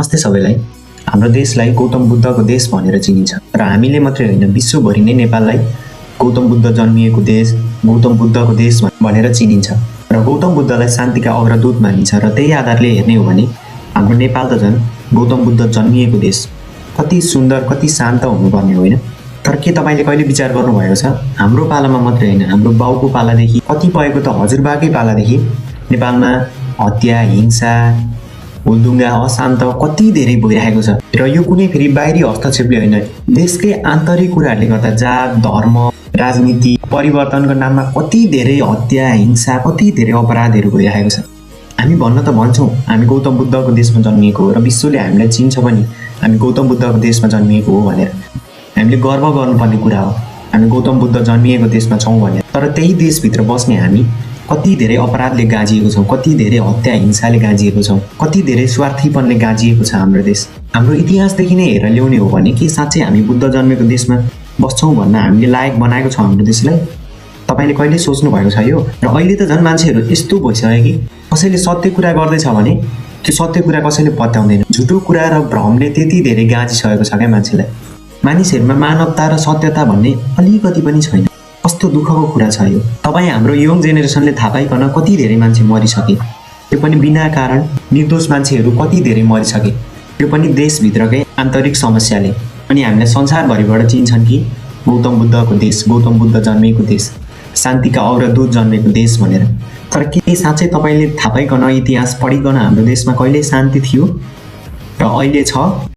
नमस्ते सबैलाई। हाम्रो देशलाई गौतम बुद्धको देश भनेर चिनिन्छ र हामीले मात्रै होइन विश्वभरि नै नेपाललाई गौतम बुद्ध जन्मिएको देश, गौतम बुद्धको देश भनेर चिनिन्छ र गौतम बुद्धलाई शान्तिका अग्रदूत मानिन्छ र त्यही आधारले हेर्ने हो भने हाम्रो नेपाल त झन् गौतम बुद्ध जन्मिएको देश। कति सुन्दर, कति शान्त हुनुपर्ने होइन। तर के तपाईँले कहिले विचार गर्नुभएको छ हाम्रो पालामा मात्रै होइन हाम्रो बाउको पालादेखि कतिपयको त हजुरबाकै पालादेखि नेपालमा हत्या, हिंसा, हुलदुङ्गा, अशान्त कति धेरै भइरहेको छ र यो कुनै फेरि बाहिरी हस्तक्षेपले होइन, देशकै आन्तरिक कुराहरूले गर्दा जात, धर्म, राजनीति परिवर्तनको नाममा कति धेरै हत्या, हिंसा, कति धेरै अपराधहरू भइरहेको छ। हामी भन्न त भन्छौँ हामी गौतम बुद्धको देशमा जन्मिएको हो र विश्वले हामीलाई चिन्छ पनि हामी गौतम बुद्धको देशमा जन्मिएको हो भनेर। हामीले गर्व गर्नुपर्ने कुरा हो हामी गौतम बुद्ध जन्मिएको देशमा छौँ भनेर। तर त्यही देशभित्र बस्ने हामी कति धेरै अपराधले गाजिएको छौँ, कति धेरै हत्या हिंसाले गाजिएको छौँ, कति धेरै स्वार्थीपनले गाजिएको छ हाम्रो देश। हाम्रो इतिहासदेखि नै हेरेर ल्याउने हो भने के साँच्चै हामी बुद्ध जन्मेको देशमा बस्छौँ भन्न हामीले लायक बनाएको छ हाम्रो देशलाई? तपाईँले कहिले सोच्नु भएको छ यो? र अहिले त झन् मान्छेहरू यस्तो भइसक्यो कि कसैले सत्य कुरा गर्दैछ भने त्यो सत्य कुरा कसैले पत्याउँदैन। झुटो कुरा र भ्रमले त्यति धेरै गाजिसकेको छ क्या मान्छेलाई। मानिसहरूमा मानवता र सत्यता भन्ने अलिकति पनि छैन। कस्तो दुःखको कुरा छ यो। तपाईँ हाम्रो यङ जेनेरेसनले थाहा पाइकन कति धेरै मान्छे मरिसके, त्यो पनि बिना कारण निर्दोष मान्छेहरू कति धेरै मरिसके, त्यो पनि देशभित्रकै आन्तरिक समस्याले। अनि हामीलाई संसारभरिबाट चिन्छन् कि गौतम बुद्धको देश, गौतम बुद्ध जन्मेको देश, शान्तिका अग्रदूत जन्मेको देश भनेर। तर के साँच्चै तपाईँले थाहा पाइकन इतिहास पढिकन हाम्रो देशमा कहिले शान्ति थियो र अहिले छ?